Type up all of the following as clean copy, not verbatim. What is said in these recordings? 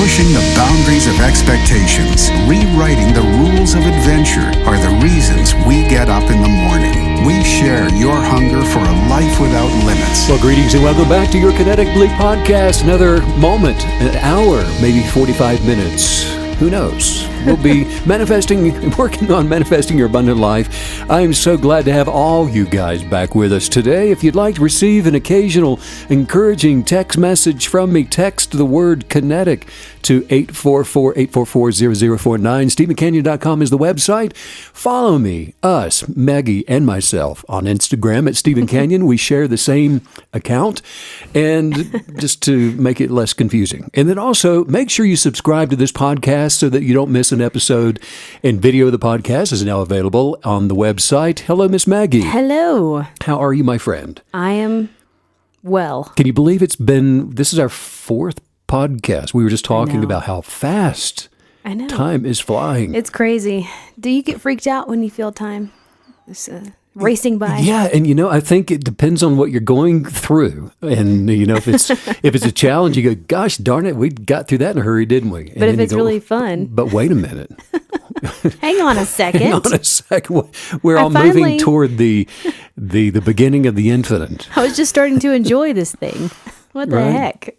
Pushing the boundaries of expectations, rewriting the rules of adventure are the reasons we get up in the morning. We share your hunger for a life without limits. Well, greetings and welcome back to your Kinetic Bleak Podcast. Another moment, an hour, maybe 45 minutes. Who knows? We'll be working on manifesting your abundant life. I'm so glad to have all you guys back with us today. If you'd like to receive an occasional encouraging text message from me, text the word kinetic to 844-844-0049. StephenCanyon.com is the website. Follow me, us, Maggie, and myself on Instagram at Stephen Canyon. We share the same account, and just to make it less confusing. And then also, make sure you subscribe to this podcast so that you don't miss an episode. And video of the podcast is now available on the website. Hello, Miss Maggie. Hello. How are you, my friend? I am well. Can you believe this is our fourth podcast? We were just talking about how fast time is flying. It's crazy. Do you get freaked out when you feel time racing by? Yeah, and I think it depends on what you're going through. And if it's a challenge, you go, gosh darn it, we got through that in a hurry, didn't we? But if it's really fun. But wait a minute. Hang on a second. Hang on a second. We're all moving toward the beginning of the infinite. I was just starting to enjoy this thing. What the heck?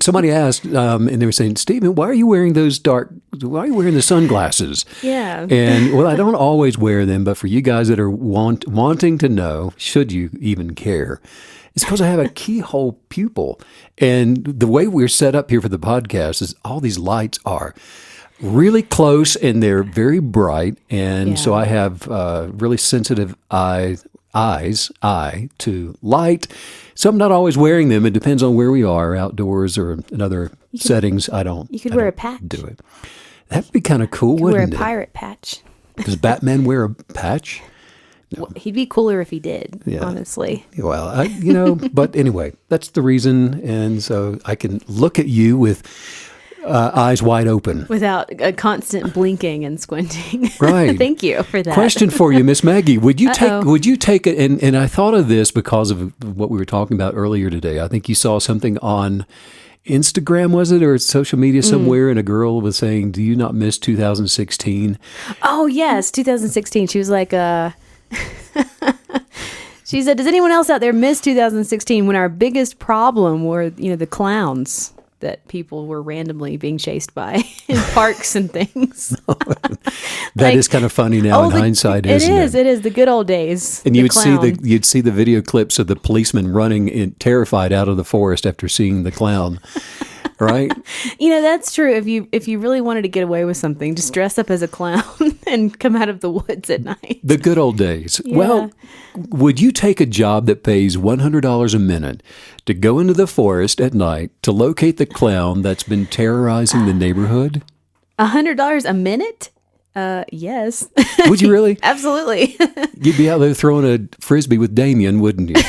Somebody asked, and they were saying, Stephen, why are you wearing the sunglasses? Yeah. And, well, I don't always wear them, but for you guys that are wanting to know, should you even care, it's because I have a keyhole pupil. And the way we're set up here for the podcast is all these lights are really close and they're very bright. And so I have really sensitive eyes to light. So I'm not always wearing them. It depends on where we are, outdoors or in other settings. You could wear a patch. Do it. That'd be kind of cool, wouldn't it? Wear a pirate patch. Does Batman wear a patch? No. Well, he'd be cooler if he did, honestly. Well, but anyway, that's the reason. And so I can look at you with eyes wide open. Without a constant blinking and squinting. Right. Thank you for that. Question for you, Miss Maggie. Would you take it? And I thought of this because of what we were talking about earlier today. I think you saw something on Instagram, was it, or social media somewhere, and a girl was saying, do you not miss 2016? Oh, yes, 2016. She was like, she said, does anyone else out there miss 2016 when our biggest problem were, the clowns that people were randomly being chased by in parks and things? That is kind of funny now in hindsight, isn't it? It is the good old days. And you'd see the video clips of the policeman running terrified out of the forest after seeing the clown. Right? That's true. If you really wanted to get away with something, just dress up as a clown and come out of the woods at night. The good old days. Yeah. Well, would you take a job that pays $100 a minute to go into the forest at night to locate the clown that's been terrorizing the neighborhood? $100 a minute? Yes. Would you really? Absolutely. You'd be out there throwing a frisbee with Damien, wouldn't you?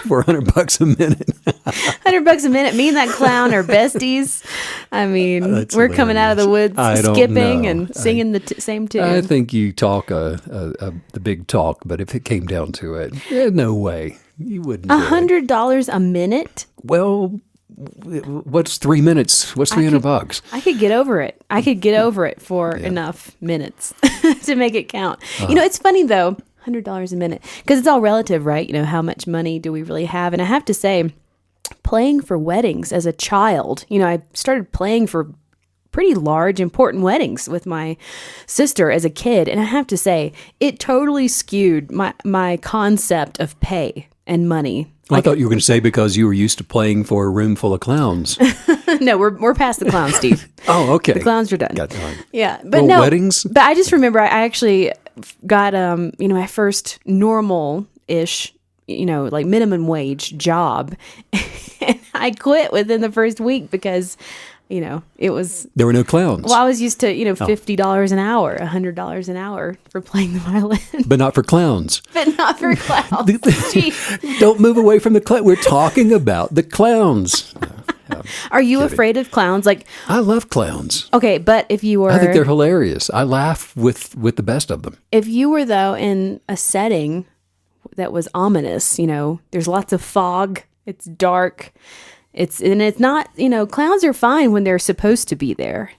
For $100 a minute. $100 a minute. Me and that clown are besties. I mean, That's we're hilarious. Coming out of the woods, skipping and singing the same tune. I think you talk the big talk, but if it came down to it, no way. You wouldn't. $100 a minute? Well, what's 3 minutes? What's $300? I could get over it. I could get over it for enough minutes to make it count. It's funny though. $100 a minute, because it's all relative, right? How much money do we really have? And I have to say, playing for weddings as a child, I started playing for pretty large, important weddings with my sister as a kid. And I have to say, it totally skewed my concept of pay and money. I thought you were going to say because you were used to playing for a room full of clowns. No, we're past the clowns, Steve. Oh, okay. The clowns are done. Got time. Yeah, but no weddings. But I just remember I actually got my first normal-ish, like minimum wage job, and I quit within the first week because it was... There were no clowns. Well, I was used to, $50 an hour, $100 an hour for playing the violin. But not for clowns. But not for clowns. Don't move away from the clown. We're talking about the clowns. Are you afraid of clowns? I love clowns. Okay, but if you were... I think they're hilarious. I laugh with the best of them. If you were, though, in a setting that was ominous, there's lots of fog, it's dark, It's not, clowns are fine when they're supposed to be there.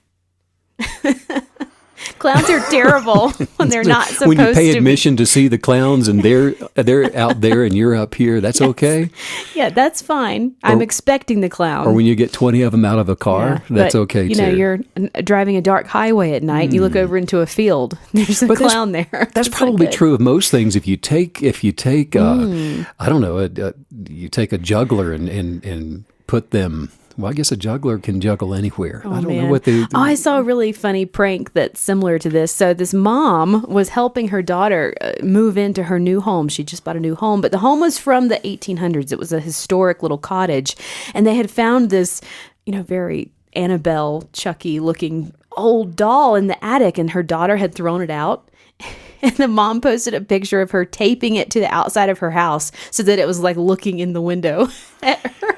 Clowns are terrible when they're not supposed to be. When you pay admission to see the clowns and they're out there and you're up here, that's okay? Yeah, that's fine. I'm expecting the clown. Or when you get 20 of them out of a car, that's okay too. You're driving a dark highway at night, you look over into a field, there's a clown there. That's probably true of most things. If you take I don't know, you take a juggler and put them. Well, I guess a juggler can juggle anywhere. I don't know what they... I saw a really funny prank that's similar to this. So this mom was helping her daughter move into her new home. She just bought a new home, but the home was from the 1800s. It was a historic little cottage. And they had found this, very Annabelle, Chucky looking old doll in the attic, and her daughter had thrown it out. And the mom posted a picture of her taping it to the outside of her house so that it was like looking in the window at her.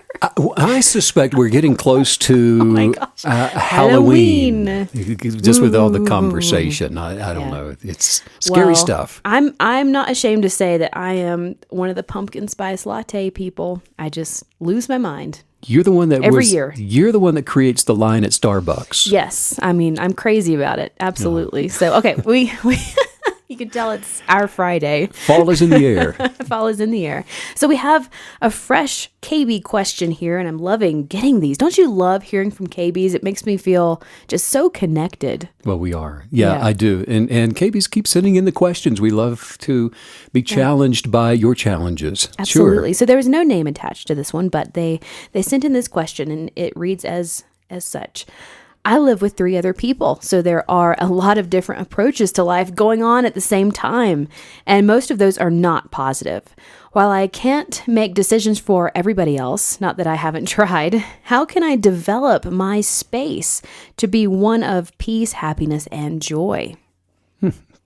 I suspect we're getting close to Halloween. Just with all the conversation. I don't know. It's scary stuff. I'm not ashamed to say that I am one of the pumpkin spice latte people. I just lose my mind. You're the one that every year. You're the one that creates the line at Starbucks. Yes. I mean, I'm crazy about it. Absolutely. So, okay, we you can tell it's our Friday. Fall is in the air. Fall is in the air. So we have a fresh KB question here, and I'm loving getting these. Don't you love hearing from KBs? It makes me feel just so connected. Well, we are. Yeah, I do. And KBs keep sending in the questions. We love to be challenged by your challenges. Absolutely. Sure. So there was no name attached to this one, but they sent in this question, and it reads as such. I live with 3 other people, so there are a lot of different approaches to life going on at the same time, and most of those are not positive. While I can't make decisions for everybody else, not that I haven't tried, how can I develop my space to be one of peace, happiness, and joy?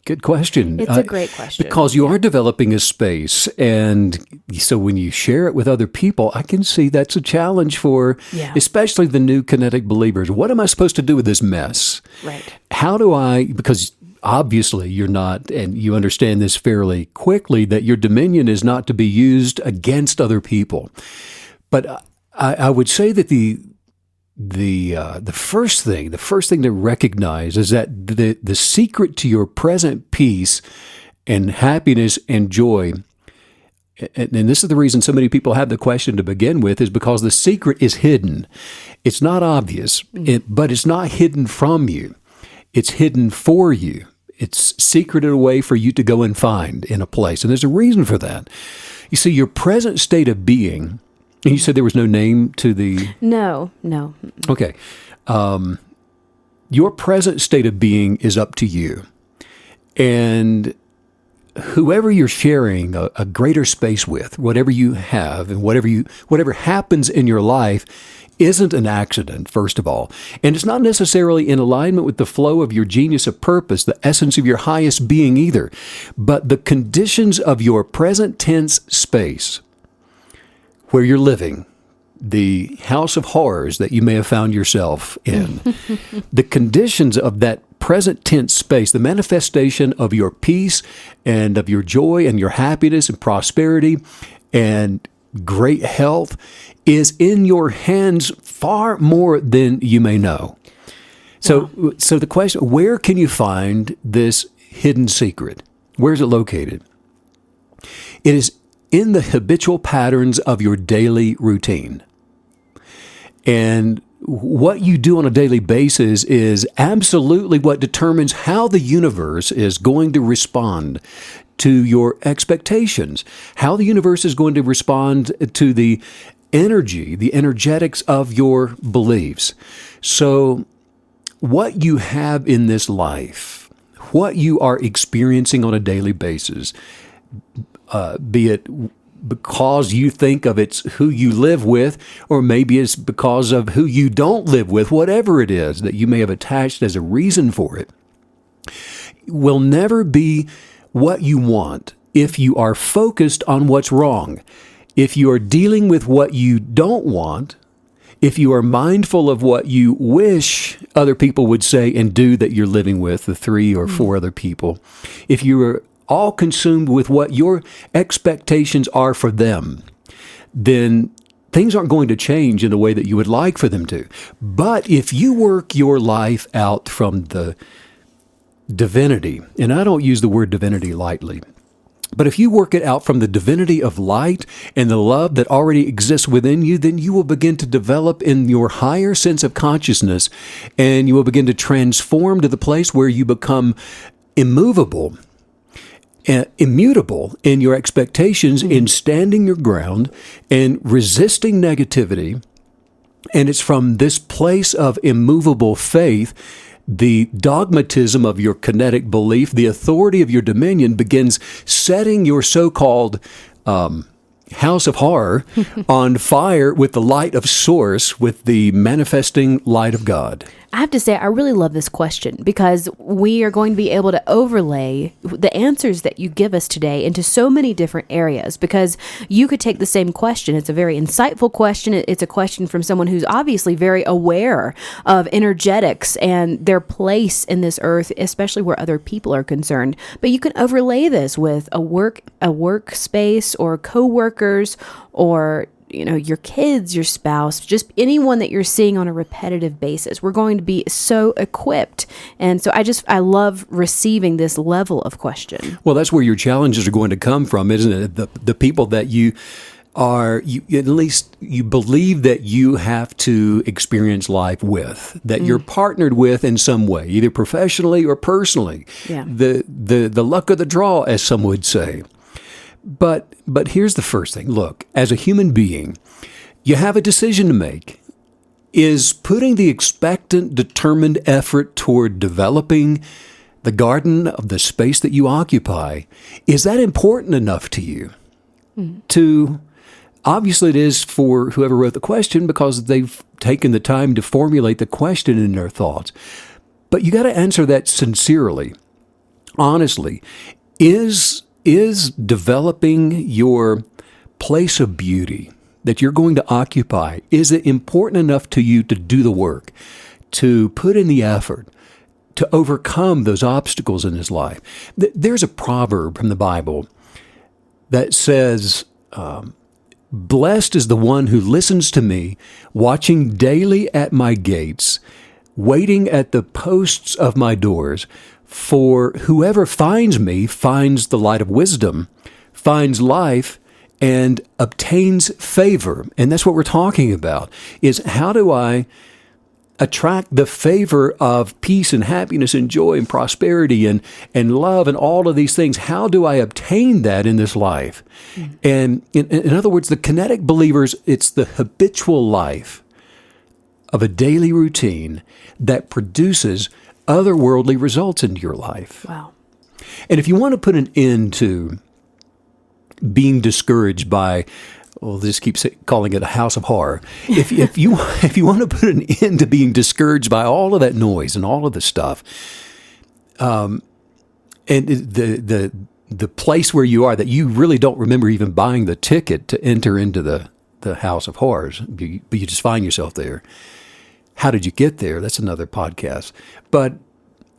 Good question. It's a great question. Because you are developing a space, and so when you share it with other people, I can see that's a challenge for especially the new kinetic believers. What am I supposed to do with this mess? Right. How do I, because obviously you're not, and you understand this fairly quickly, that your dominion is not to be used against other people. But I would say that the first thing to recognize is that the secret to your present peace and happiness and joy, and this is the reason so many people have the question to begin with, is because the secret is hidden. It's not obvious, but it's not hidden from you. It's hidden for you. It's secreted away for you to go and find in a place. And there's a reason for that. You see, your present state of being. And you said there was no name to the... No. Okay. Your present state of being is up to you. And whoever you're sharing a greater space with, whatever you have and whatever happens in your life isn't an accident, first of all. And it's not necessarily in alignment with the flow of your genius of purpose, the essence of your highest being either. But the conditions of your present tense space where you're living, the house of horrors that you may have found yourself in, the conditions of that present tense space, the manifestation of your peace and of your joy and your happiness and prosperity and great health is in your hands far more than you may know. So the question, where can you find this hidden secret? Where is it located? It is in the habitual patterns of your daily routine. And what you do on a daily basis is absolutely what determines how the universe is going to respond to your expectations, how the universe is going to respond to the energy, the energetics of your beliefs. So what you have in this life, what you are experiencing on a daily basis, be it because you think of it's who you live with, or maybe it's because of who you don't live with, whatever it is that you may have attached as a reason for it, will never be what you want if you are focused on what's wrong. If you are dealing with what you don't want, if you are mindful of what you wish other people would say and do that you're living with, the 3 or 4 other people, if you are all consumed with what your expectations are for them, then things aren't going to change in the way that you would like for them to. But if you work your life out from the divinity, and I don't use the word divinity lightly, but if you work it out from the divinity of light and the love that already exists within you, then you will begin to develop in your higher sense of consciousness, and you will begin to transform to the place where you become immovable, immutable in your expectations, in standing your ground and resisting negativity. And it's from this place of immovable faith, the dogmatism of your kinetic belief, the authority of your dominion begins setting your so-called house of horror on fire with the light of source, with the manifesting light of God. I have to say, I really love this question because we are going to be able to overlay the answers that you give us today into so many different areas, because you could take the same question. It's a very insightful question. It's a question from someone who's obviously very aware of energetics and their place in this earth, especially where other people are concerned. But you can overlay this with a workspace or coworkers, or your kids, your spouse, just anyone that you're seeing on a repetitive basis. We're going to be so equipped. And so I love receiving this level of question. Well, that's where your challenges are going to come from, isn't it? The people that you at least you believe that you have to experience life with, that you're partnered with in some way, either professionally or personally. Yeah. The luck of the draw, as some would say. But here's the first thing. Look, as a human being, you have a decision to make. Is putting the expectant, determined effort toward developing the garden of the space that you occupy, is that important enough to you? Obviously it is for whoever wrote the question, because they've taken the time to formulate the question in their thoughts. But you got to answer that sincerely, honestly. Is developing your place of beauty that you're going to occupy, is it important enough to you to do the work, to put in the effort, to overcome those obstacles in his life? There's a proverb from the Bible that says, blessed is the one who listens to me, watching daily at my gates, waiting at the posts of my doors. For whoever finds me finds the light of wisdom, finds life, and obtains favor. And that's what we're talking about, is how do I attract the favor of peace and happiness and joy and prosperity and love and all of these things? How do I obtain that in this life? And in other words, the kinetic believers, it's the habitual life of a daily routine that produces otherworldly results into your life. Wow. And if you want to put an end to being discouraged by, well, just keep calling it a house of horror. If you want to put an end to being discouraged by all of that noise and all of the stuff, and the place where you are that you really don't remember even buying the ticket to enter into the house of horrors, but you just find yourself there. How did you get there? That's another podcast. But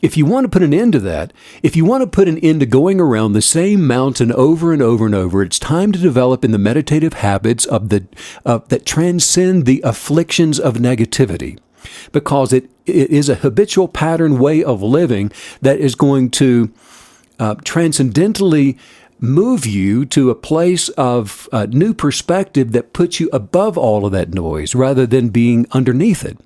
if you want to put an end to that, if you want to put an end to going around the same mountain over and over and over, it's time to develop in the meditative habits of that transcend the afflictions of negativity, because it is a habitual pattern way of living that is going to transcendentally move you to a place of new perspective that puts you above all of that noise rather than being underneath it.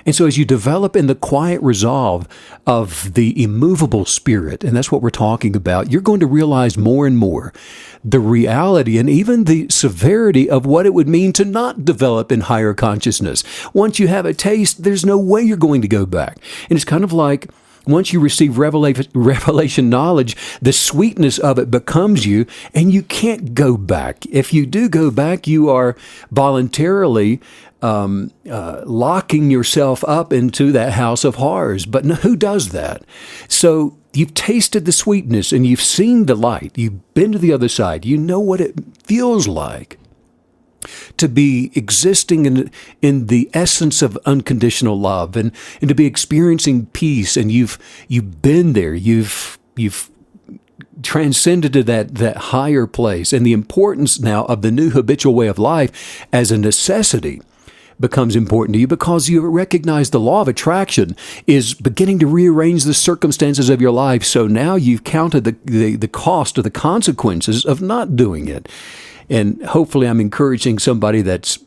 And so as you develop in the quiet resolve of the immovable spirit, and that's what we're talking about, you're going to realize more and more the reality and even the severity of what it would mean to not develop in higher consciousness. Once you have a taste, there's no way you're going to go back. And it's kind of like once you receive revelation knowledge, the sweetness of it becomes you, and you can't go back. If you do go back, you are voluntarily locking yourself up into that house of horrors. But who does that? So you've tasted the sweetness and you've seen the light. You've been to the other side. You know what it feels like to be existing in the essence of unconditional love and to be experiencing peace. And you've been there. You've transcended to that higher place, and the importance now of the new habitual way of life as a necessity becomes important to you, because you recognize the law of attraction is beginning to rearrange the circumstances of your life. So now you've counted the cost or the consequences of not doing it. And hopefully I'm encouraging somebody that's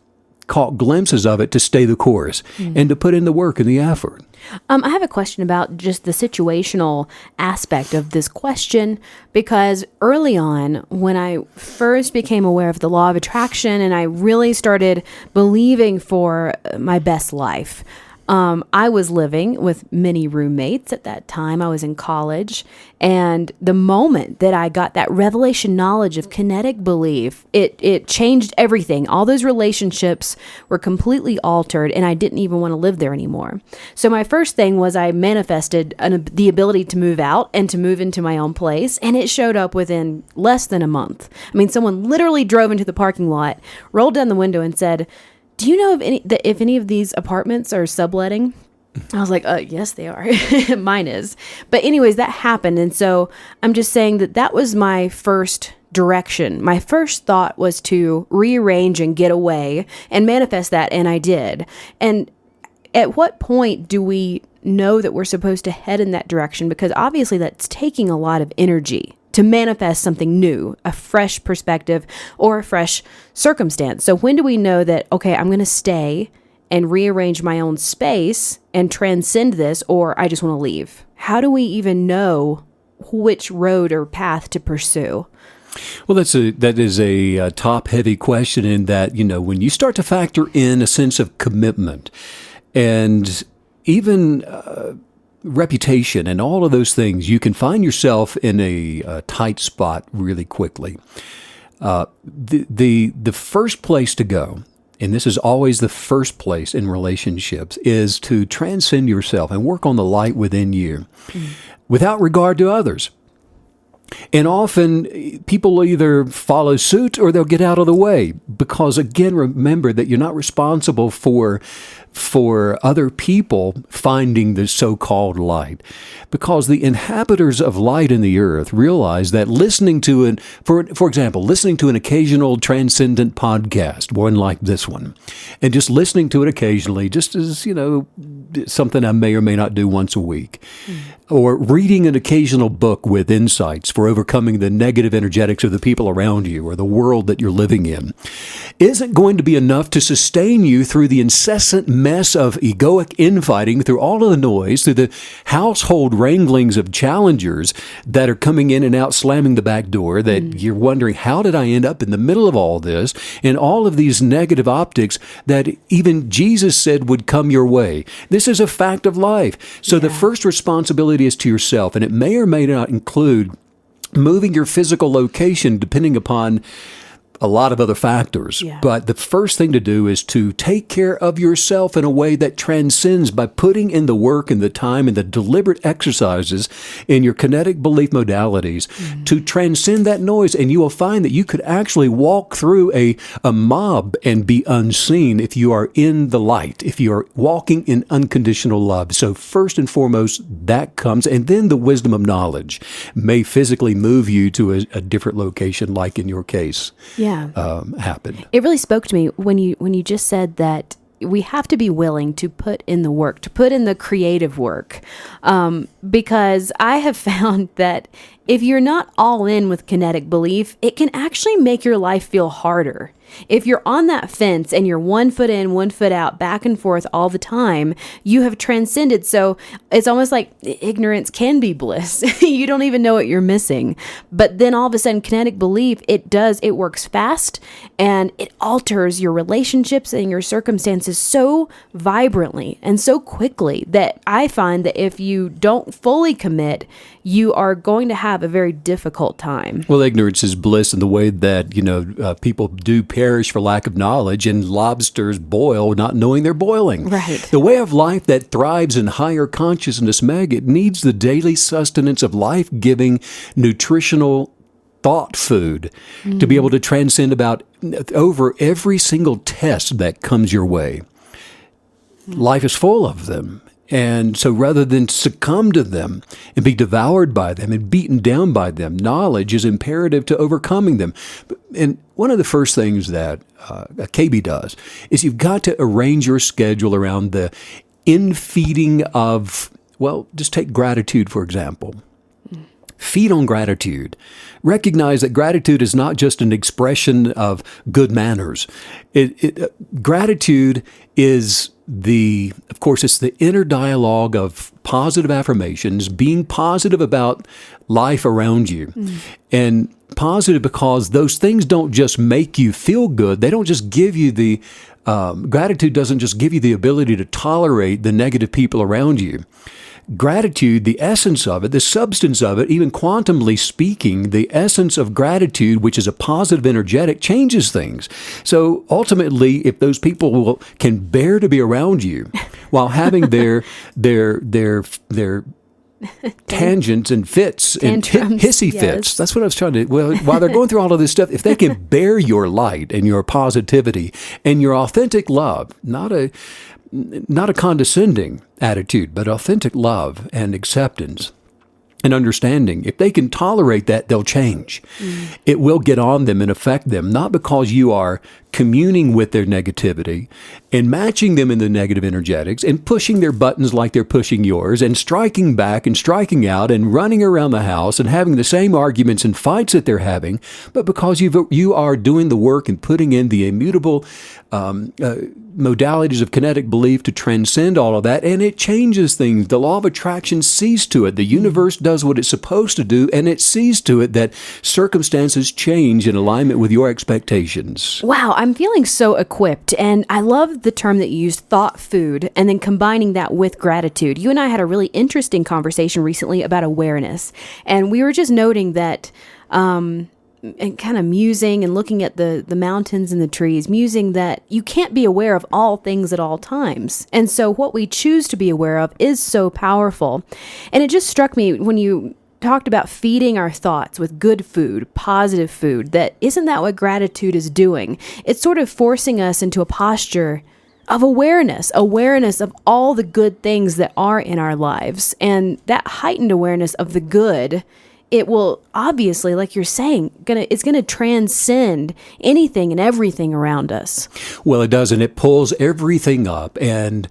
caught glimpses of it to stay the course and to put in the work and the effort. I have a question about just the situational aspect of this question, because early on, when I first became aware of the law of attraction and I really started believing for my best life, I was living with many roommates at that time. I was in college. And the moment that I got that revelation knowledge of kinetic belief, it changed everything. All those relationships were completely altered, and I didn't even want to live there anymore. So my first thing was I manifested the ability to move out and to move into my own place. And it showed up within less than a month. I mean, someone literally drove into the parking lot, rolled down the window and said, "Do you know if any of these apartments are subletting?" I was like, yes, they are. Mine is. But anyways, that happened. And so I'm just saying that was my first direction. My first thought was to rearrange and get away and manifest that. And I did. And at what point do we know that we're supposed to head in that direction? Because obviously that's taking a lot of energy to manifest something new, a fresh perspective or a fresh circumstance. So when do we know that, okay, I'm going to stay and rearrange my own space and transcend this, or I just want to leave? How do we even know which road or path to pursue? Well, that is a top-heavy question, in that, when you start to factor in a sense of commitment and even reputation and all of those things, you can find yourself in a tight spot really quickly. The first place to go, and this is always the first place in relationships, is to transcend yourself and work on the light within you without regard to others. And often people will either follow suit or they'll get out of the way, because, again, remember that you're not responsible for other people finding the so-called light, because the inhabitants of light in the earth realize that listening to for example, listening to an occasional transcendent podcast, one like this one, and just listening to it occasionally, just as, something I may or may not do once a week, or reading an occasional book with insights for overcoming the negative energetics of the people around you or the world that you're living in, isn't going to be enough to sustain you through the incessant mess of egoic infighting, through all of the noise, through the household wranglings of challengers that are coming in and out, slamming the back door, that you're wondering, how did I end up in the middle of all this, and all of these negative optics that even Jesus said would come your way. This is a fact of life. So the first responsibility is to yourself, and it may or may not include moving your physical location depending upon a lot of other factors. Yeah. But the first thing to do is to take care of yourself in a way that transcends, by putting in the work and the time and the deliberate exercises in your kinetic belief modalities to transcend that noise. And you will find that you could actually walk through a mob and be unseen if you are in the light, if you are walking in unconditional love. So first and foremost, that comes, and then the wisdom of knowledge may physically move you to a different location, like in your case. Happened. It really spoke to me when you just said that we have to be willing to put in the work, to put in the creative work, because I have found that if you're not all in with kinetic belief, it can actually make your life feel harder. If you're on that fence and you're 1 foot in, 1 foot out, back and forth all the time, you have transcended. So it's almost like ignorance can be bliss. You don't even know what you're missing. But then all of a sudden, kinetic belief, it works fast, and it alters your relationships and your circumstances so vibrantly and so quickly that I find that if you don't fully commit, you are going to have a very difficult time. Well, ignorance is bliss in the way that, people do perish for lack of knowledge, and lobsters boil not knowing they're boiling. Right. The way of life that thrives in higher consciousness, Meg, it needs the daily sustenance of life-giving, nutritional thought food to be able to transcend over every single test that comes your way. Life is full of them. And so rather than succumb to them and be devoured by them and beaten down by them, knowledge is imperative to overcoming them. And one of the first things that a KB does is you've got to arrange your schedule around the infeeding of, well, just take gratitude, for example. Feed on gratitude. Recognize that gratitude is not just an expression of good manners. Gratitude is of course, it's the inner dialogue of positive affirmations, being positive about life around you. And positive because those things don't just make you feel good. They don't just give you gratitude doesn't just give you the ability to tolerate the negative people around you. Gratitude, the essence of it, the substance of it, even quantumly speaking, the essence of gratitude, which is a positive energetic, changes things. So ultimately, if those people can bear to be around you while having their tangents and fits and hissy fits. That's what I was trying to. Well, while they're going through all of this stuff, if they can bear your light and your positivity and your authentic love, not a condescending attitude, but authentic love and acceptance and understanding. If they can tolerate that, they'll change. It will get on them and affect them, not because you are communing with their negativity and matching them in the negative energetics and pushing their buttons like they're pushing yours and striking back and striking out and running around the house and having the same arguments and fights that they're having, but because you are doing the work and putting in the immutable modalities of kinetic belief to transcend all of that, and it changes things. The law of attraction sees to it. The universe does what it's supposed to do, and it sees to it that circumstances change in alignment with your expectations. Wow, I'm feeling so equipped, and I love the term that you used, thought food, and then combining that with gratitude. You and I had a really interesting conversation recently about awareness, and we were just noting that and kind of musing and looking at the mountains and the trees, musing that you can't be aware of all things at all times. And so what we choose to be aware of is so powerful. And it just struck me when you talked about feeding our thoughts with good food, positive food, that isn't that what gratitude is doing? It's sort of forcing us into a posture of awareness of all the good things that are in our lives. And that heightened awareness of the good, it will obviously, like you're saying, it's going to transcend anything and everything around us. Well, it does, and it pulls everything up. And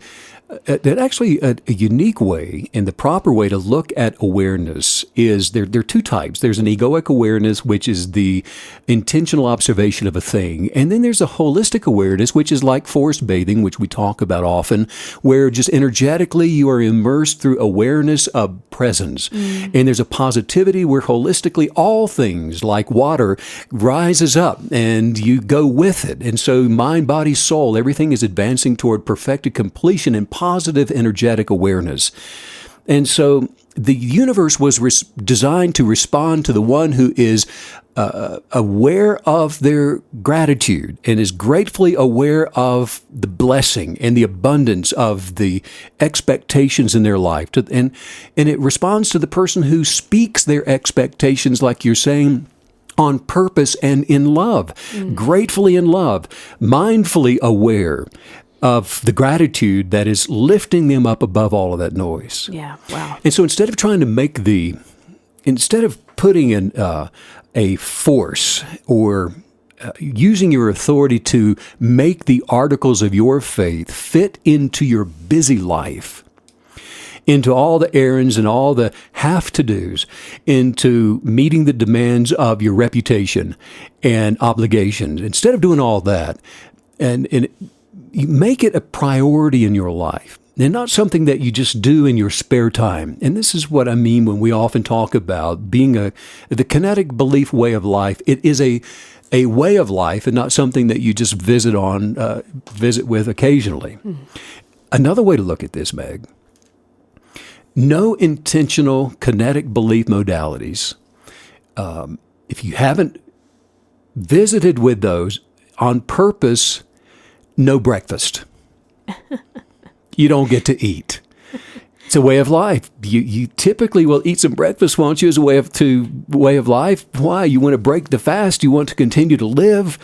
that actually a unique way and the proper way to look at awareness is there are two types. There's an egoic awareness, which is the intentional observation of a thing. And then there's a holistic awareness, which is like forest bathing, which we talk about often, where just energetically you are immersed through awareness of presence. And there's a positivity where holistically all things like water rises up and you go with it. And so mind, body, soul, everything is advancing toward perfected completion and positive energetic awareness. And so the universe was designed to respond to the one who is aware of their gratitude and is gratefully aware of the blessing and the abundance of the expectations in their life. And it responds to the person who speaks their expectations, like you're saying, on purpose and in love, gratefully in love, mindfully aware of the gratitude that is lifting them up above all of that noise. Yeah, wow. And so instead of putting in a force or using your authority to make the articles of your faith fit into your busy life, into all the errands and all the have-to-dos, into meeting the demands of your reputation and obligations, instead of doing all that, and you make it a priority in your life and not something that you just do in your spare time. And this is what I mean when we often talk about being the kinetic belief way of life. It is a way of life and not something that you just visit with occasionally. Another way to look at this, Meg, no intentional kinetic belief modalities. If you haven't visited with those on purpose, no breakfast. You don't get to eat. It's a way of life. You typically will eat some breakfast, won't you, as a way of life? Why? You want to break the fast. You want to continue to live,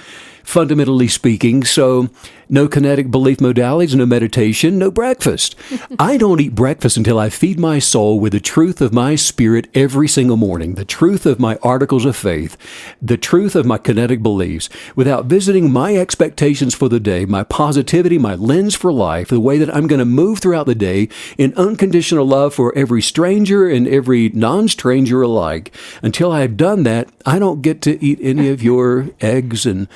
fundamentally speaking. So No kinetic belief modalities, no meditation, no breakfast. I don't eat breakfast until I feed my soul with the truth of my spirit every single morning, the truth of my articles of faith, the truth of my kinetic beliefs, without visiting my expectations for the day, my positivity, my lens for life, the way that I'm going to move throughout the day in unconditional love for every stranger and every non-stranger alike. Until I've done that, I don't get to eat any of your eggs and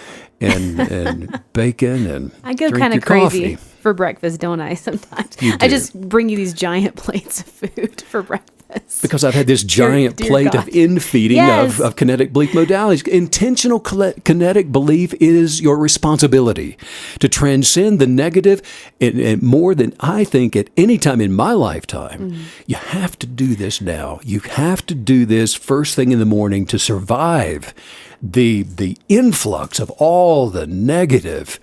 bacon and I go drink kind your of crazy coffee. for breakfast, don't I? Sometimes You I do. just bring you these giant plates of food for breakfast. Because I've had this giant dear plate God. of infeeding Yes. of kinetic belief modalities. Intentional kinetic belief is your responsibility to transcend the negative and more than I think at any time in my lifetime. You have to do this now. You have to do this first thing in the morning to survive the influx of all the negative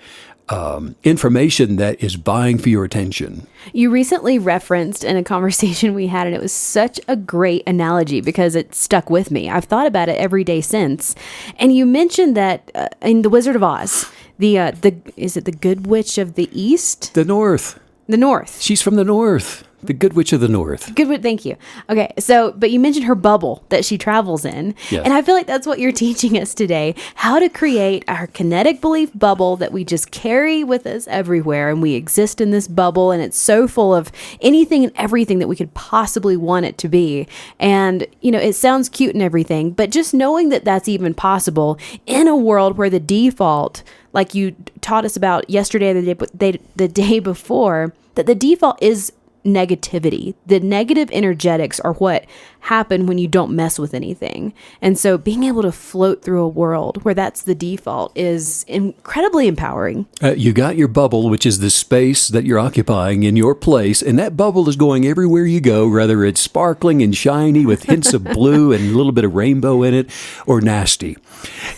information that is vying for your attention. You recently referenced in a conversation we had, and it was such a great analogy because it stuck with me. I've thought about it every day since. And you mentioned that in The Wizard of Oz, is it the Good Witch of the East? The North. The North. She's from the North. The Good Witch of the North. Good, thank you. Okay, so, but you mentioned her bubble that she travels in. Yes. And I feel like that's what you're teaching us today, how to create our kinetic belief bubble that we just carry with us everywhere. And we exist in this bubble, and it's so full of anything and everything that we could possibly want it to be. And, you know, it sounds cute and everything, but just knowing that that's even possible in a world where the default, like you taught us about yesterday or the day before, that the default is negativity. The negative energetics are what happen when you don't mess with anything. And so being able to float through a world where that's the default is incredibly empowering. You got your bubble, which is the space that you're occupying in your place, and that bubble is going everywhere you go, whether it's sparkling and shiny with hints of blue and a little bit of rainbow in it, or nasty.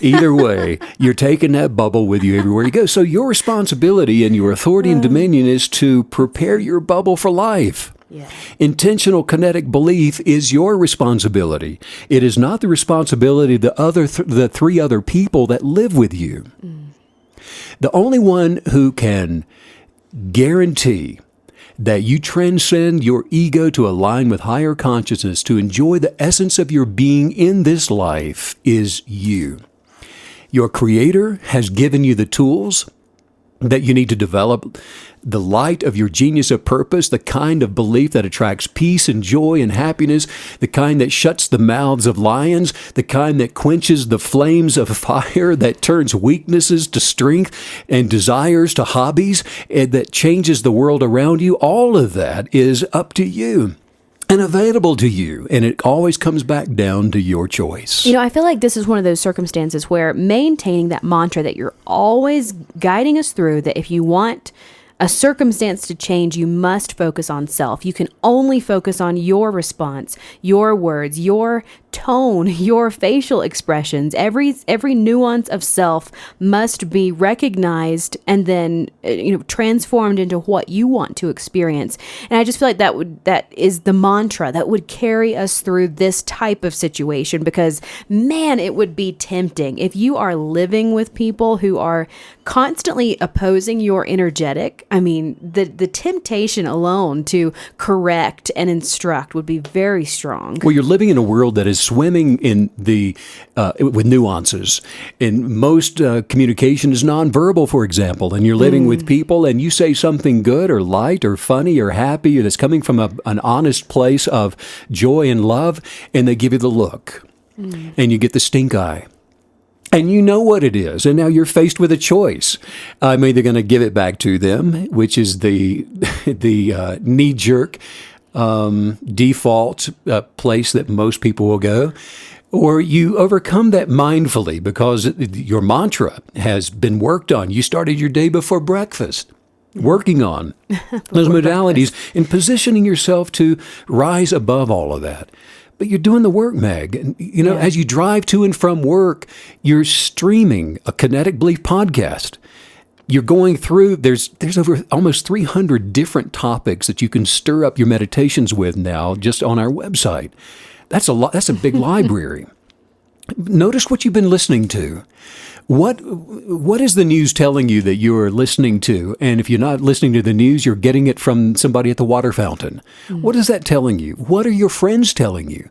Either way, you're taking that bubble with you everywhere you go. So your responsibility and your authority and dominion is to prepare your bubble for life. Yeah. Intentional kinetic belief is your responsibility. It is not the responsibility of the three other people that live with you. The only one who can guarantee that you transcend your ego to align with higher consciousness, to enjoy the essence of your being in this life, is you. Your Creator has given you the tools that you need to develop the light of your genius of purpose, the kind of belief that attracts peace and joy and happiness, the kind that shuts the mouths of lions, the kind that quenches the flames of fire, that turns weaknesses to strength and desires to hobbies, and that changes the world around you. All of that is up to you and available to you, and it always comes back down to your choice. You know, I feel like this is one of those circumstances where maintaining that mantra that you're always guiding us through, that if you want a circumstance to change, you must focus on self. You can only focus on your response, your words, your tone, your facial expressions. Every nuance of self must be recognized and then transformed into what you want to experience. And I just feel like that is the mantra that would carry us through this type of situation, because man, it would be tempting if you are living with people who are constantly opposing your energetic. I mean, the temptation alone to correct and instruct would be very strong. Well, you're living in a world that is swimming in with nuances. And most communication is nonverbal, for example. And you're living with people, and you say something good or light or funny or happy or that's coming from an honest place of joy and love, and they give you the look, and you get the stink eye. And you know what it is. And now you're faced with a choice. I'm either going to give it back to them, which is the knee-jerk default place that most people will go, or you overcome that mindfully because your mantra has been worked on. You started your day before breakfast working on those modalities and positioning yourself to rise above all of that. But you're doing the work, Meg. And, as you drive to and from work, you're streaming a Kinetic Belief podcast. You're going through, there's over almost 300 different topics that you can stir up your meditations with now just on our website. That's a lot. That's a big library. Notice what you've been listening to. What is the news telling you that you are listening to? And if you're not listening to the news, you're getting it from somebody at the water fountain. What is that telling you? What are your friends telling you?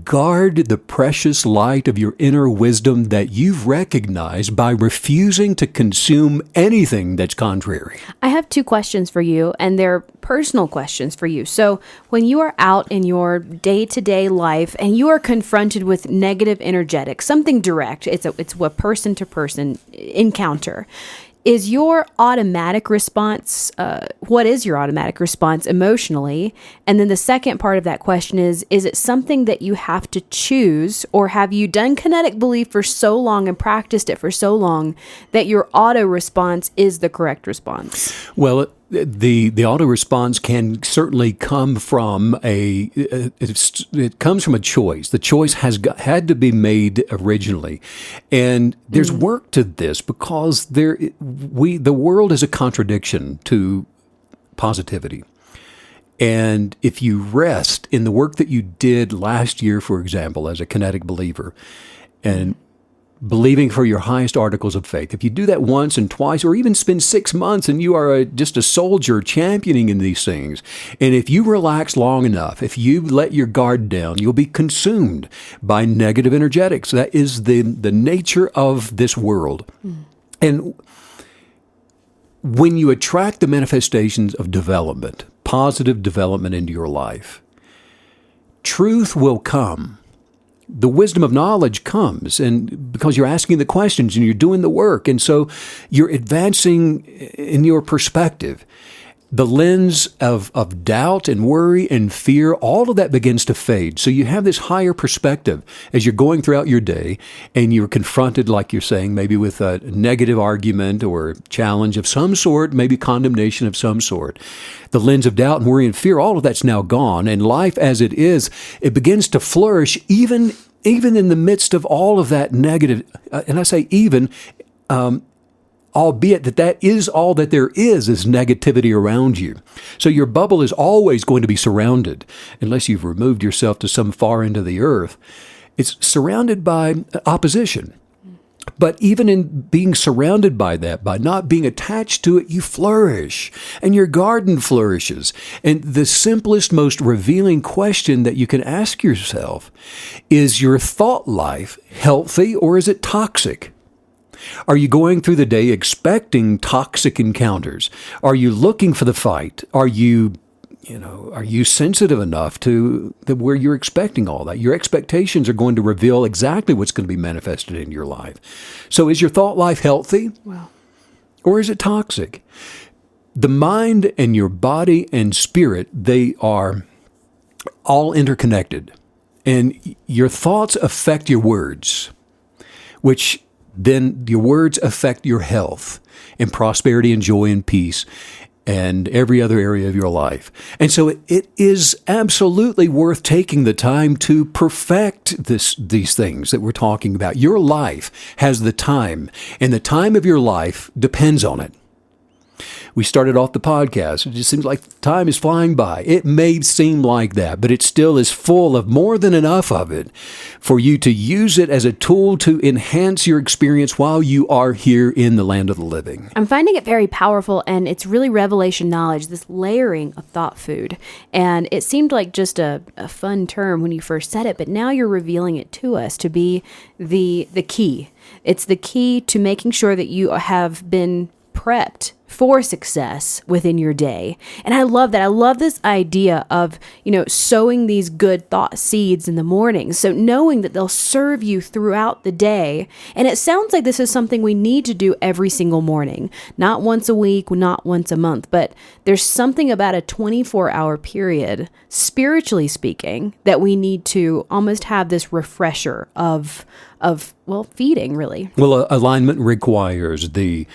Guard the precious light of your inner wisdom that you've recognized by refusing to consume anything that's contrary. I have two questions for you, and they're personal questions for you. So when you are out in your day-to-day life and you are confronted with negative energetics, something direct, it's a person-to-person encounter, is your automatic response, what is your automatic response emotionally? And then the second part of that question is it something that you have to choose, or have you done kinetic belief for so long and practiced it for so long that your auto response is the correct response? Well, the auto response can certainly come from it comes from a choice. The choice had to be made originally, and there's work to this because the world is a contradiction to positivity. And if you rest in the work that you did last year, for example, as a kinetic believer, and believing for your highest articles of faith. If you do that once and twice, or even spend 6 months and you are just a soldier championing in these things, and if you relax long enough, if you let your guard down, you'll be consumed by negative energetics. That is the nature of this world. And when you attract the manifestations of development, positive development into your life, truth will come. The wisdom of knowledge comes, and because you're asking the questions and you're doing the work, and so you're advancing in your perspective. The lens of doubt and worry and fear, all of that begins to fade. So you have this higher perspective as you're going throughout your day, and you're confronted, like you're saying, maybe with a negative argument or challenge of some sort, maybe condemnation of some sort. The lens of doubt and worry and fear, all of that's now gone, and life as it is, it begins to flourish even in the midst of all of that negative. And I say even, albeit that is all that there is negativity around you. So your bubble is always going to be surrounded, unless you've removed yourself to some far end of the earth. It's surrounded by opposition. But even in being surrounded by that, by not being attached to it, you flourish, and your garden flourishes. And the simplest, most revealing question that you can ask yourself is your thought life healthy, or is it toxic? Are you going through the day expecting toxic encounters? Are you looking for the fight? Are you sensitive enough to where you're expecting all that? Your expectations are going to reveal exactly what's going to be manifested in your life. So is your thought life healthy? Wow. Or is it toxic? The mind and your body and spirit, they are all interconnected. And your thoughts affect your words, which then your words affect your health and prosperity and joy and peace and every other area of your life. And so it is absolutely worth taking the time to perfect these things that we're talking about. Your life has the time, and the time of your life depends on it. We started off the podcast. It just seems like time is flying by. It may seem like that, but it still is full of more than enough of it for you to use it as a tool to enhance your experience while you are here in the land of the living. I'm finding it very powerful, and it's really revelation knowledge, this layering of thought food. And it seemed like just a fun term when you first said it, but now you're revealing it to us to be the key. It's the key to making sure that you have been prepped for success within your day. And I love that. I love this idea of, sowing these good thought seeds in the morning. So knowing that they'll serve you throughout the day. And it sounds like this is something we need to do every single morning, not once a week, not once a month, but there's something about a 24-hour period, spiritually speaking, that we need to almost have this refresher of feeding, really. Well, alignment requires the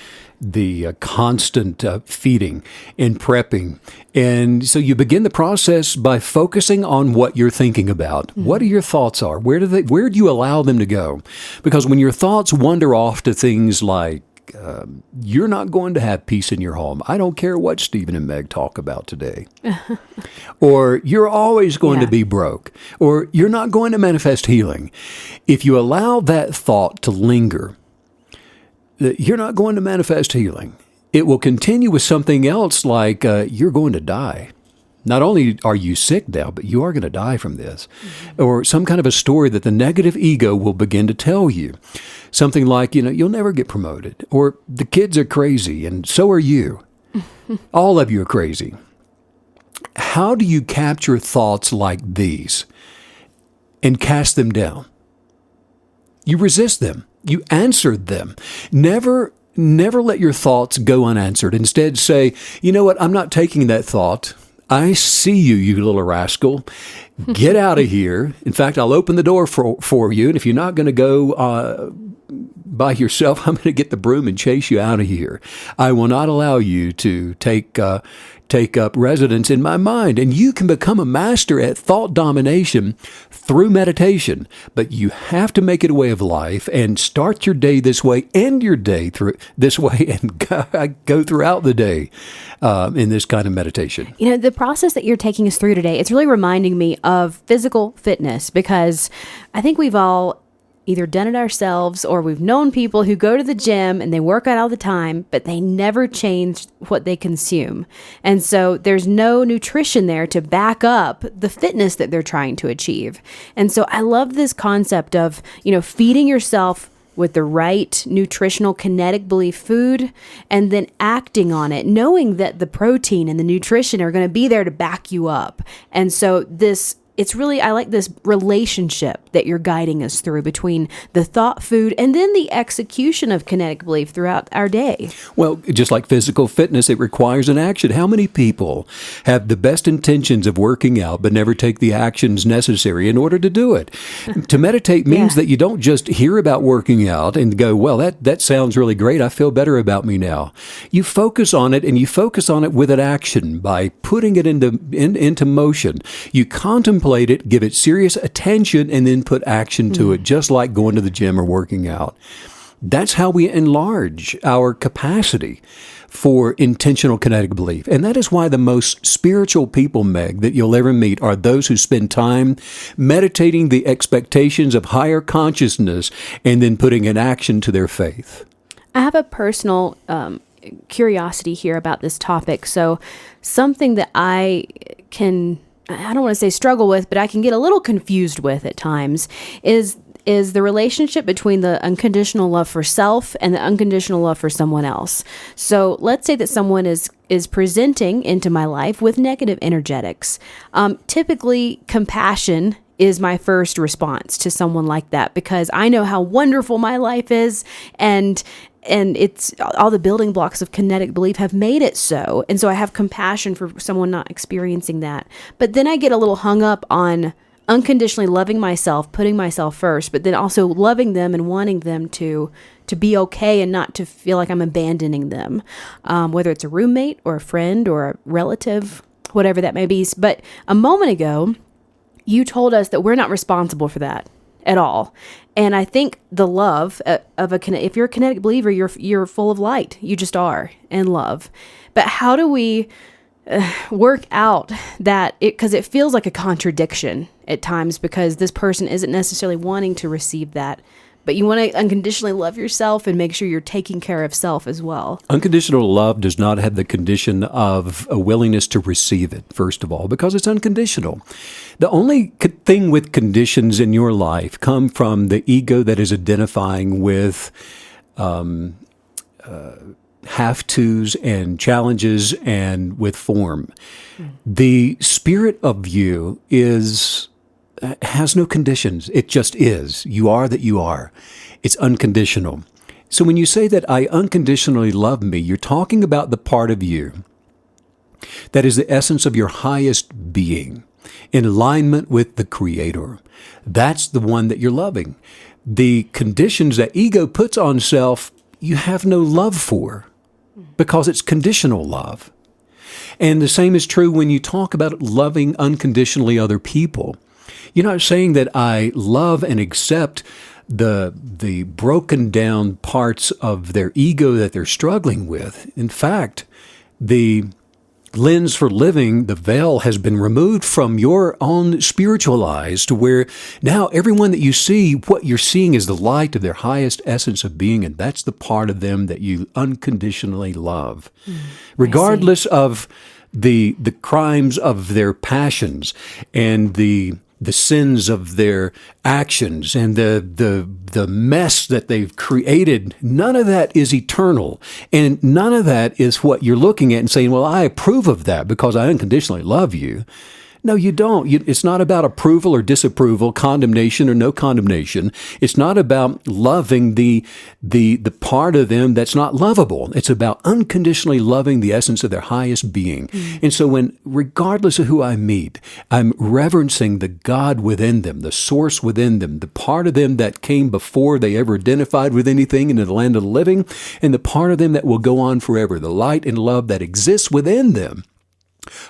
constant feeding and prepping. And so you begin the process by focusing on what you're thinking about. Mm-hmm. What are your thoughts are? Where do you allow them to go? Because when your thoughts wander off to things like, you're not going to have peace in your home. I don't care what Stephen and Meg talk about today. Or you're always going to be broke. Or you're not going to manifest healing. If you allow that thought to linger, you're not going to manifest healing. It will continue with something else like you're going to die. Not only are you sick now, but you are going to die from this. Or some kind of a story that the negative ego will begin to tell you. Something like, you'll never get promoted. Or the kids are crazy, and so are you. All of you are crazy. How do you capture thoughts like these and cast them down? You resist them. You answer them. Never let your thoughts go unanswered. Instead, say, you know what? I'm not taking that thought. I see you, you little rascal. Get out of here. In fact, I'll open the door for you. And if you're not going to go by yourself, I'm going to get the broom and chase you out of here. I will not allow you to take up residence in my mind. And you can become a master at thought domination through meditation. But you have to make it a way of life and start your day this way, end your day through this way, and go throughout the day in this kind of meditation. The process that you're taking us through today, it's really reminding me of physical fitness, because I think we've all either done it ourselves or we've known people who go to the gym and they work out all the time, but they never change what they consume. And so there's no nutrition there to back up the fitness that they're trying to achieve. And so I love this concept of, feeding yourself with the right nutritional kinetic belief food and then acting on it, knowing that the protein and the nutrition are going to be there to back you up. And so I like this relationship that you're guiding us through between the thought food and then the execution of kinetic belief throughout our day. Well, just like physical fitness, it requires an action. How many people have the best intentions of working out but never take the actions necessary in order to do it? To meditate means that you don't just hear about working out and go, well, that sounds really great. I feel better about me now. You focus on it, and you focus on it with an action by putting it into motion. You contemplate it, give it serious attention, and then put action to it, just like going to the gym or working out. That's how we enlarge our capacity for intentional kinetic belief. And that is why the most spiritual people, Meg, that you'll ever meet are those who spend time meditating the expectations of higher consciousness and then putting in action to their faith. I have a personal curiosity here about this topic. So something that I don't want to say struggle with, but I can get a little confused with at times is the relationship between the unconditional love for self and the unconditional love for someone else. So let's say that someone is presenting into my life with negative energetics. Typically, compassion is my first response to someone like that, because I know how wonderful my life is, and it's all the building blocks of kinetic belief have made it so. And so I have compassion for someone not experiencing that. But then I get a little hung up on unconditionally loving myself, putting myself first, but then also loving them and wanting them to be okay and not to feel like I'm abandoning them, whether it's a roommate or a friend or a relative, whatever that may be. But a moment ago, you told us that we're not responsible for that at all. And I think the love if you're a kinetic believer, you're full of light. You just are, and love. But how do we work out that because it feels like a contradiction at times, because this person isn't necessarily wanting to receive that, but you want to unconditionally love yourself and make sure you're taking care of self as well. Unconditional love does not have the condition of a willingness to receive it, first of all, because it's unconditional. The only thing with conditions in your life come from the ego that is identifying with have-tos and challenges and with form. The spirit of you has no conditions. It just is. You are that you are. It's unconditional. So when you say that I unconditionally love me, you're talking about the part of you that is the essence of your highest being, in alignment with the Creator. That's the one that you're loving. The conditions that ego puts on self, you have no love for, because it's conditional love. And the same is true when you talk about loving unconditionally other people. You're not saying that I love and accept the broken down parts of their ego that they're struggling with. In fact, the lens for living, the veil has been removed from your own spiritual eyes to where now everyone that you see, what you're seeing is the light of their highest essence of being, and that's the part of them that you unconditionally love. Regardless of the crimes of their passions and the sins of their actions and the mess that they've created, none of that is eternal. And none of that is what you're looking at and saying, well, I approve of that because I unconditionally love you. No, you don't. It's not about approval or disapproval, condemnation or no condemnation. It's not about loving the part of them that's not lovable. It's about unconditionally loving the essence of their highest being. And so when, regardless of who I meet, I'm reverencing the God within them, the source within them, the part of them that came before they ever identified with anything in the land of the living, and the part of them that will go on forever, the light and love that exists within them.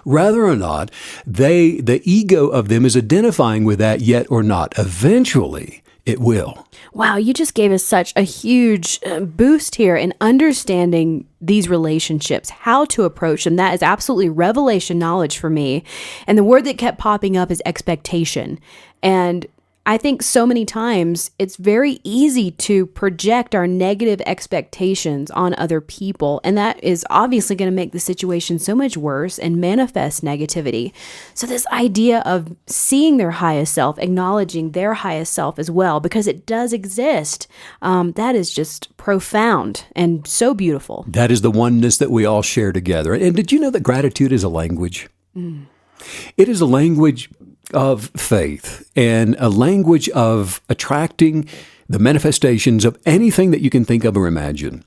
Whether or not the ego of them is identifying with that yet or not, eventually it will. Wow, you just gave us such a huge boost here in understanding these relationships, how to approach them. That is absolutely revelation knowledge for me. And the word that kept popping up is expectation. And I think so many times it's very easy to project our negative expectations on other people. And that is obviously going to make the situation so much worse and manifest negativity. So this idea of seeing their highest self, acknowledging their highest self as well, because it does exist, that is just profound and so beautiful. That is the oneness that we all share together. And did you know that gratitude is a language? It is a language of faith and a language of attracting the manifestations of anything that you can think of or imagine.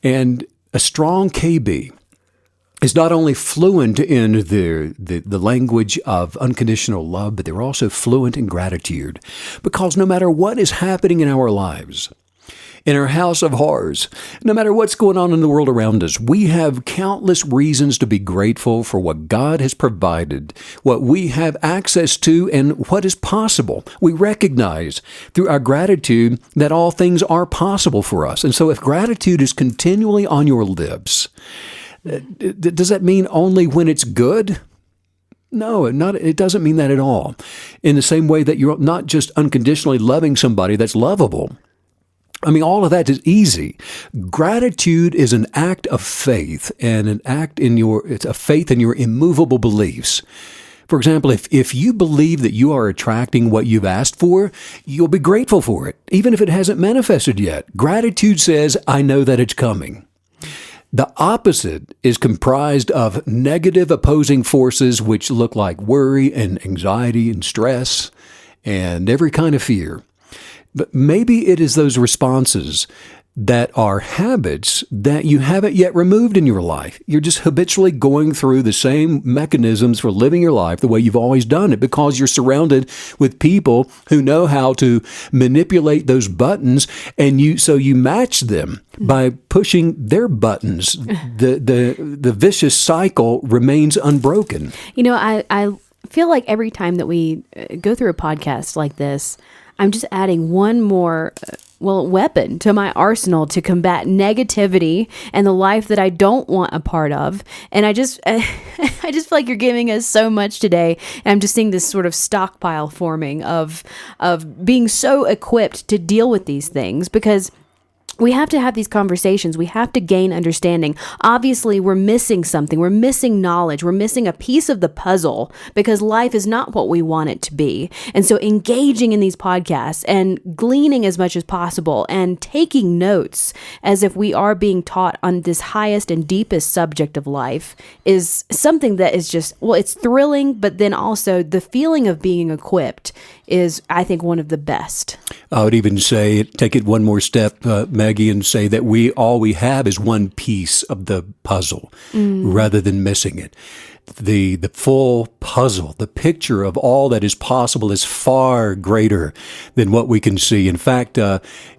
And a strong KB is not only fluent in the language of unconditional love, but they're also fluent in gratitude. Because no matter what is happening in our lives, in our house of horrors, no matter what's going on in the world around us, we have countless reasons to be grateful for what God has provided, what we have access to, and what is possible. We recognize through our gratitude that all things are possible for us. And so if gratitude is continually on your lips, does that mean only when it's good? No, it doesn't mean that at all. In the same way that you're not just unconditionally loving somebody that's lovable. I mean, all of that is easy. Gratitude is an act of faith and it's a faith in your immovable beliefs. For example, if you believe that you are attracting what you've asked for, you'll be grateful for it, even if it hasn't manifested yet. Gratitude says, I know that it's coming. The opposite is comprised of negative opposing forces, which look like worry and anxiety and stress and every kind of fear. But maybe it is those responses that are habits that you haven't yet removed in your life. You're just habitually going through the same mechanisms for living your life the way you've always done it because you're surrounded with people who know how to manipulate those buttons, and so you match them by pushing their buttons. The vicious cycle remains unbroken. You know, I feel like every time that we go through a podcast like this, I'm just adding one more, weapon to my arsenal to combat negativity and the life that I don't want a part of. And I just feel like you're giving us so much today. And I'm just seeing this sort of stockpile forming of being so equipped to deal with these things, because we have to have these conversations. We have to gain understanding. Obviously, we're missing something. We're missing knowledge. We're missing a piece of the puzzle because life is not what we want it to be. And so engaging in these podcasts and gleaning as much as possible and taking notes as if we are being taught on this highest and deepest subject of life is something that is just, it's thrilling, but then also the feeling of being equipped is, I think, one of the best. I would even say, take it one more step, Maggie, and say that all we have is one piece of the puzzle rather than missing it. The full puzzle, the picture of all that is possible is far greater than what we can see. In fact,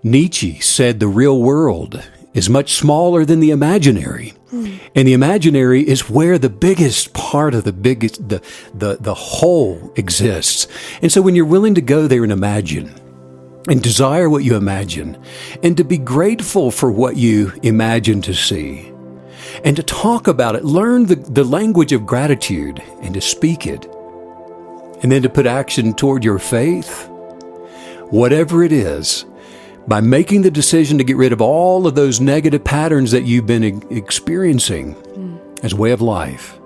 Nietzsche said the real world is much smaller than the imaginary. And the imaginary is where the biggest part of the whole exists. And so when you're willing to go there and imagine and desire what you imagine and to be grateful for what you imagine to see, and to talk about it, learn the language of gratitude and to speak it, and then to put action toward your faith, whatever it is, by making the decision to get rid of all of those negative patterns that you've been experiencing as a way of life.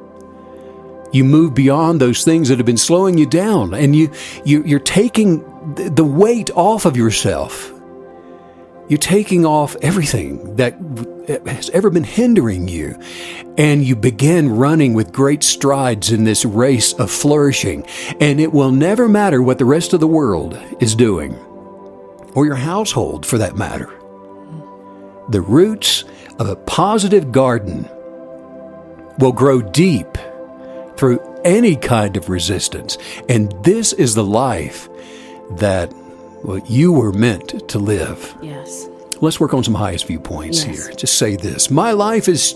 You move beyond those things that have been slowing you down, and you're taking the weight off of yourself. You're taking off everything that has ever been hindering you, and you begin running with great strides in this race of flourishing. And it will never matter what the rest of the world is doing, or your household for that matter. The roots of a positive garden will grow deep through any kind of resistance. And this is the life that you were meant to live. Yes. Let's work on some highest viewpoints Yes. here. Just say this. My life is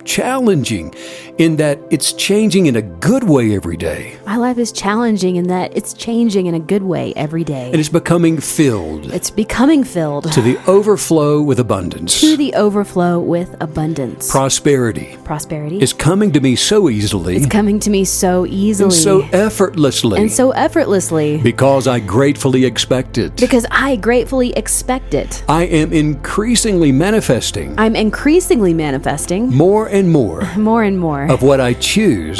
challenging in that it's changing in a good way every day. My life is challenging in that it's changing in a good way every day. And it's becoming filled It's becoming filled to the overflow with abundance. to the overflow with abundance. Prosperity Prosperity is coming to me so easily is coming to me so easily and so effortlessly and so effortlessly because I gratefully expect it. because I gratefully expect it. I am increasingly manifesting I'm increasingly manifesting more and more and more of what I choose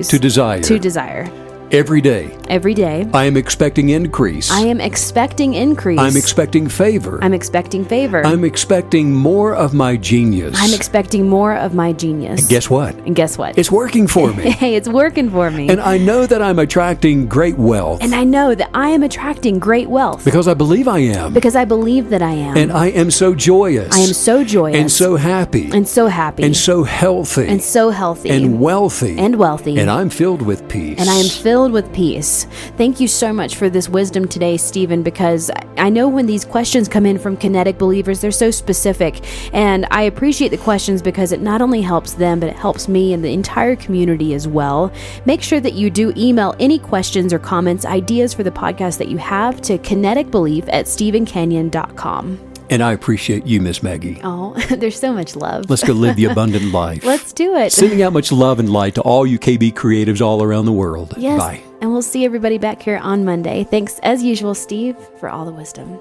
to desire. Every day, Every day, I am expecting increase. I am expecting increase. I'm expecting favor. I'm expecting favor. I'm expecting more of my genius. I'm expecting more of my genius. Guess what? And guess what? It's working for me. Hey, it's working for me. And I know that I'm attracting great wealth And I know that I am attracting great wealth because I believe I am. because I believe that I am. And I am so joyous. I am so joyous and so happy and so happy and so healthy and so healthy and wealthy. and I'm filled with peace. And I am filled with peace. Thank you so much for this wisdom today, Stephen, because I know when these questions come in from kinetic believers, they're so specific. And I appreciate the questions because it not only helps them, but it helps me and the entire community as well. Make sure that you do email any questions or comments, ideas for the podcast that you have to kineticbelief@stephencanyon.com. And I appreciate you, Miss Maggie. Oh, there's so much love. Let's go live the abundant life. Let's do it. Sending out much love and light to all you KB creatives all around the world. Yes. Bye. And we'll see everybody back here on Monday. Thanks, as usual, Steve, for all the wisdom.